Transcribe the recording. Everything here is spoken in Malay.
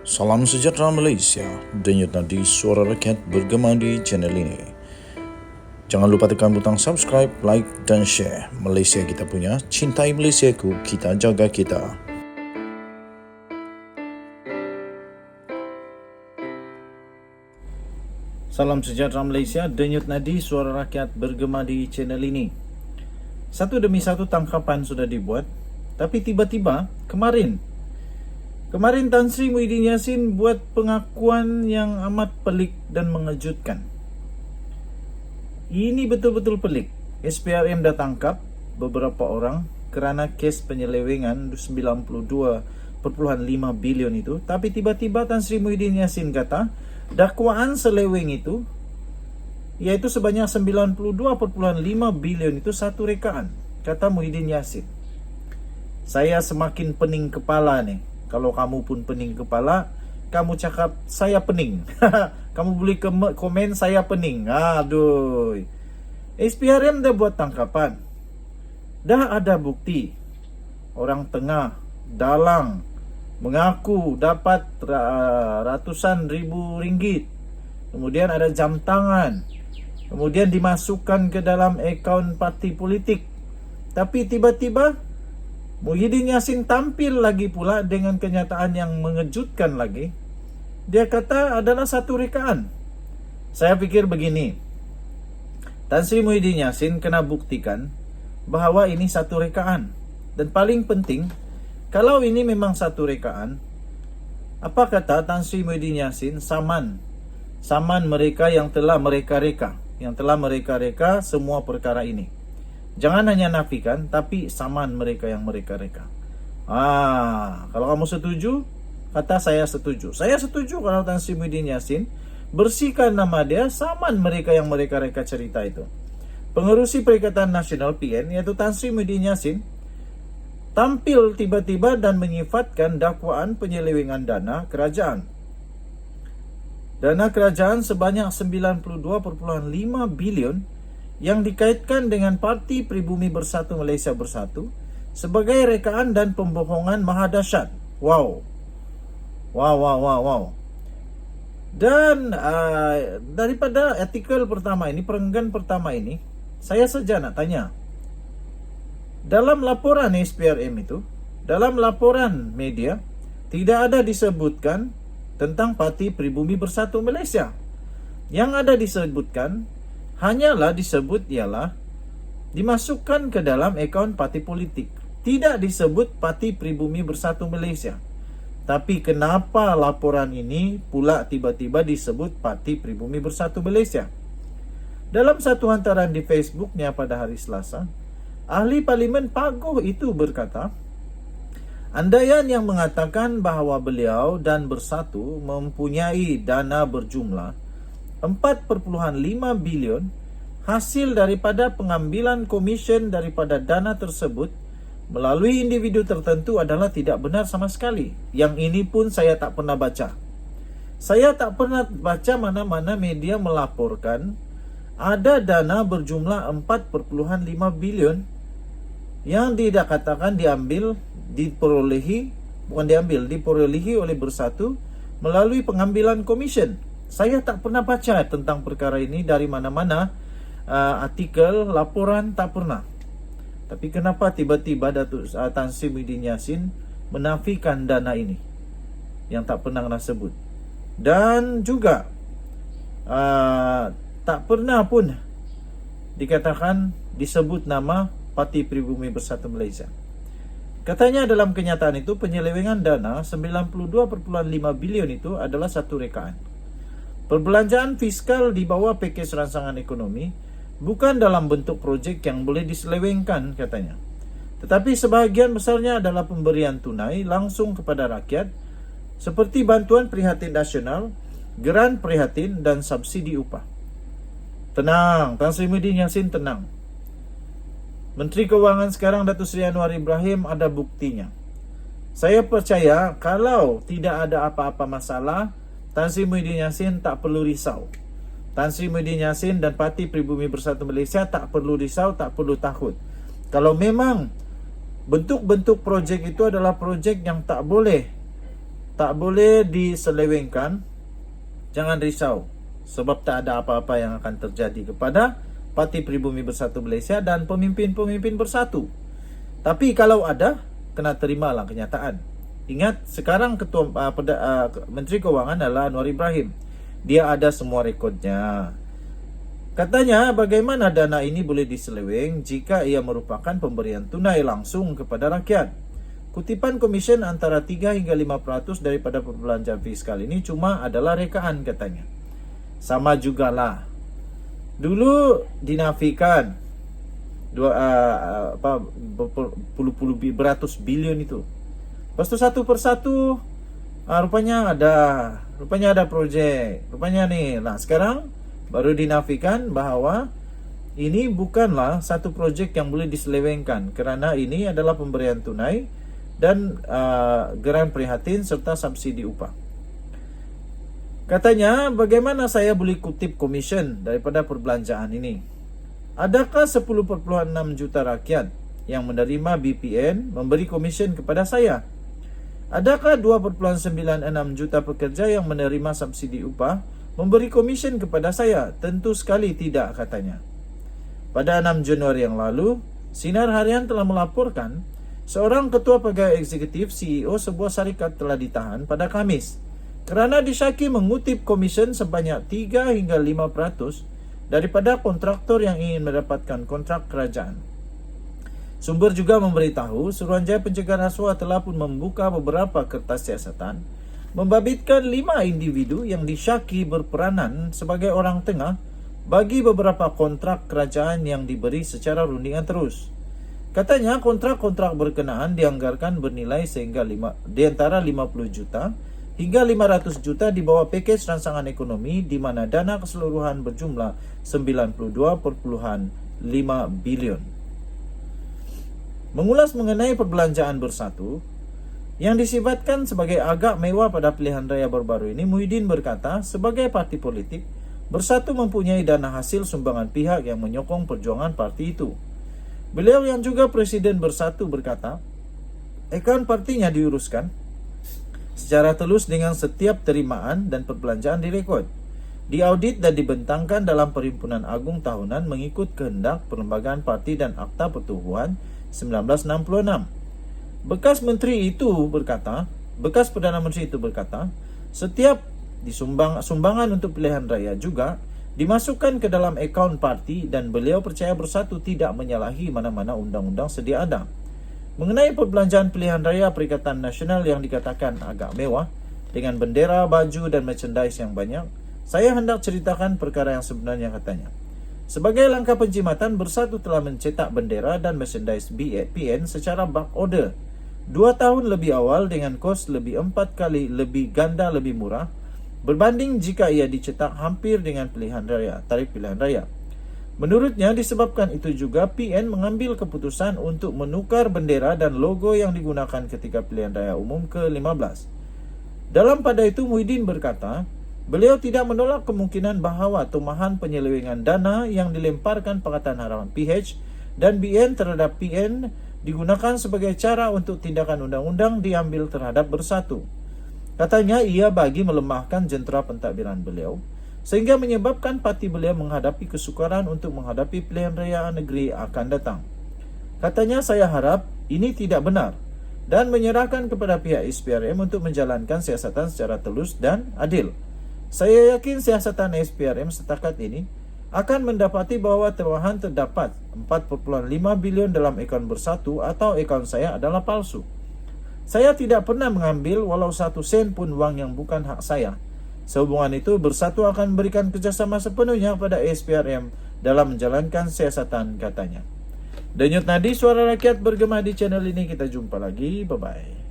Salam sejahtera Malaysia, denyut nadi suara rakyat bergema di channel ini. Jangan lupa tekan butang subscribe, like dan share. Malaysia kita punya, cintai Malaysiaku, kita jaga kita. Salam sejahtera Malaysia, denyut nadi suara rakyat bergema di channel ini. Satu demi satu tangkapan sudah dibuat, tapi tiba-tiba kemarin Tan Sri Muhyiddin Yassin buat pengakuan yang amat pelik dan mengejutkan. Ini betul-betul pelik. SPRM dah tangkap beberapa orang kerana kes penyelewengan 92.5 bilion itu. Tapi tiba-tiba Tan Sri Muhyiddin Yassin kata dakwaan seleweng itu, iaitu sebanyak 92.5 bilion itu satu rekaan. Kata Muhyiddin Yassin. Saya semakin pening kepala nih. Kalau kamu pun pening kepala, kamu cakap saya pening. Kamu boleh komen saya pening. Aduh. SPRM dah buat tangkapan. Dah ada bukti. Orang tengah, dalang, mengaku dapat ratusan ribu ringgit. Kemudian ada jam tangan. Kemudian dimasukkan ke dalam akaun parti politik. Tapi tiba-tiba Muhyiddin Yassin tampil lagi pula dengan kenyataan yang mengejutkan lagi. Dia kata adalah satu rekaan. Saya fikir begini. Tan Sri Muhyiddin Yassin kena buktikan bahawa ini satu rekaan. Dan paling penting, kalau ini memang satu rekaan, apa kata Tan Sri Muhyiddin Yassin? Saman mereka yang telah mereka-reka. Yang telah mereka-reka semua perkara ini. Jangan hanya nafikan, tapi saman mereka yang mereka-reka. Kalau kamu setuju, kata saya setuju. Saya setuju kalau Tan Sri Muhyiddin Yassin bersihkan nama dia, saman mereka yang mereka-reka cerita itu. Pengerusi Perikatan Nasional PN, yaitu Tan Sri Muhyiddin Yassin, tampil tiba-tiba dan menyifatkan dakwaan penyelewengan dana kerajaan. Dana kerajaan sebanyak 92.5 bilion yang dikaitkan dengan Parti Pribumi Bersatu Malaysia Bersatu sebagai rekaan dan pembohongan maha dahsyat. Wow. Dan daripada artikel pertama ini, perenggan pertama ini, saya saja nak tanya. Dalam laporan SPRM itu, dalam laporan media, tidak ada disebutkan tentang Parti Pribumi Bersatu Malaysia. Yang ada disebutkan hanyalah disebut ialah dimasukkan ke dalam akaun parti politik. Tidak disebut Parti Pribumi Bersatu Malaysia. Tapi kenapa laporan ini pula tiba-tiba disebut Parti Pribumi Bersatu Malaysia? Dalam satu hantaran di Facebooknya pada hari Selasa, ahli Parlimen Paguh itu berkata, andaian yang mengatakan bahawa beliau dan Bersatu mempunyai dana berjumlah 4.5 bilion hasil daripada pengambilan komisen daripada dana tersebut melalui individu tertentu adalah tidak benar sama sekali. Yang ini pun saya tak pernah baca. Saya tak pernah baca mana-mana media melaporkan ada dana berjumlah 4.5 bilion yang tidak katakan diperolehi oleh Bersatu melalui pengambilan komisen. Saya tak pernah baca tentang perkara ini dari mana-mana, artikel, laporan, tak pernah. Tapi kenapa tiba-tiba Datuk Tan Sri Muhyiddin Yassin menafikan dana ini yang tak pernah nak sebut? Dan juga tak pernah pun dikatakan disebut nama Parti Pribumi Bersatu Malaysia. Katanya dalam kenyataan itu penyelewengan dana 92.5 bilion itu adalah satu rekaan. Perbelanjaan fiskal di bawah pakej rancangan ekonomi bukan dalam bentuk projek yang boleh diselewengkan, katanya. Tetapi sebahagian besarnya adalah pemberian tunai langsung kepada rakyat seperti bantuan prihatin nasional, geran prihatin dan subsidi upah. Tenang, Tan Sri Muhyiddin Yassin tenang. Menteri Kewangan sekarang Datuk Seri Anwar Ibrahim ada buktinya. Saya percaya kalau tidak ada apa-apa masalah, Tan Sri Muhyiddin Yassin tak perlu risau. Tan Sri Muhyiddin Yassin dan Parti Pribumi Bersatu Malaysia tak perlu risau, tak perlu takut. Kalau memang bentuk-bentuk projek itu adalah projek yang tak boleh tak boleh diselewengkan. Jangan risau, sebab tak ada apa-apa yang akan terjadi kepada Parti Pribumi Bersatu Malaysia dan pemimpin-pemimpin bersatu. Tapi kalau ada, kena terimalah kenyataan. Ingat, sekarang Menteri Keuangan adalah Anwar Ibrahim. Dia ada semua rekodnya. Katanya, bagaimana dana ini boleh diseleweng jika ia merupakan pemberian tunai langsung kepada rakyat. Kutipan komisen antara 3 hingga 5% daripada perbelanjaan fiskal ini cuma adalah rekaan katanya. Sama jugalah. Dulu dinafikan beratus bilion itu. Lepas itu satu persatu rupanya ada projek. Rupanya nih. Nah, sekarang baru dinafikan bahwa ini bukanlah satu projek yang boleh diselewengkan kerana ini adalah pemberian tunai dan geran prihatin serta subsidi upah. Katanya, bagaimana saya boleh kutip komisen daripada perbelanjaan ini? Adakah 10.6 juta rakyat yang menerima BPN memberi komisen kepada saya? Adakah 2.96 juta pekerja yang menerima subsidi upah memberi komisen kepada saya? Tentu sekali tidak, katanya. Pada 6 Januari yang lalu, Sinar Harian telah melaporkan seorang ketua pegawai eksekutif CEO sebuah syarikat telah ditahan pada Khamis kerana disyaki mengutip komisen sebanyak 3 hingga 5% daripada kontraktor yang ingin mendapatkan kontrak kerajaan. Sumber juga memberitahu Suruhanjaya Pencegahan Rasuah telah pun membuka beberapa kertas siasatan membabitkan 5 individu yang disyaki berperanan sebagai orang tengah bagi beberapa kontrak kerajaan yang diberi secara rundingan terus. Katanya kontrak-kontrak berkenaan dianggarkan bernilai sehingga di antara 50 juta hingga 500 juta di bawah pakej rangsangan ekonomi di mana dana keseluruhan berjumlah 92.5 bilion. Mengulas mengenai perbelanjaan bersatu yang disifatkan sebagai agak mewah pada pilihan raya baru-baru ini, Muhyiddin berkata, sebagai parti politik, Bersatu mempunyai dana hasil sumbangan pihak yang menyokong perjuangan parti itu. Beliau yang juga Presiden Bersatu berkata, akaun partinya diuruskan secara telus dengan setiap terimaan dan perbelanjaan direkod, diaudit dan dibentangkan dalam Perhimpunan Agung Tahunan mengikut kehendak Perlembagaan Parti dan Akta Pertubuhan 1966. Bekas Perdana Menteri itu berkata, setiap sumbangan untuk pilihan raya juga dimasukkan ke dalam akaun parti dan beliau percaya Bersatu tidak menyalahi mana-mana undang-undang sedia ada. Mengenai perbelanjaan pilihan raya Perikatan Nasional yang dikatakan agak mewah dengan bendera, baju dan merchandise yang banyak, saya hendak ceritakan perkara yang sebenarnya, katanya. Sebagai langkah penjimatan, Bersatu telah mencetak bendera dan merchandise PN secara bulk order 2 tahun lebih awal dengan kos lebih 4 kali lebih ganda lebih murah berbanding jika ia dicetak hampir dengan tarif pilihan raya. Menurutnya, disebabkan itu juga PN mengambil keputusan untuk menukar bendera dan logo yang digunakan ketika pilihan raya umum ke-15. Dalam pada itu, Muhyiddin berkata, beliau tidak menolak kemungkinan bahawa tumahan penyelewengan dana yang dilemparkan Pakatan Harapan PH dan BN terhadap PN digunakan sebagai cara untuk tindakan undang-undang diambil terhadap Bersatu. Katanya ia bagi melemahkan jentera pentadbiran beliau, sehingga menyebabkan parti beliau menghadapi kesukaran untuk menghadapi pilihan raya negeri akan datang. Katanya, saya harap ini tidak benar dan menyerahkan kepada pihak SPRM untuk menjalankan siasatan secara telus dan adil. Saya yakin siasatan SPRM setakat ini akan mendapati bahawa temuan terdapat 4.5 bilion dalam akaun Bersatu atau akaun saya adalah palsu. Saya tidak pernah mengambil walau 1 sen pun wang yang bukan hak saya. Sehubungan itu, Bersatu akan memberikan kerjasama sepenuhnya pada SPRM dalam menjalankan siasatan, katanya. Denyut nadi suara rakyat bergema di channel ini. Kita jumpa lagi. Bye-bye.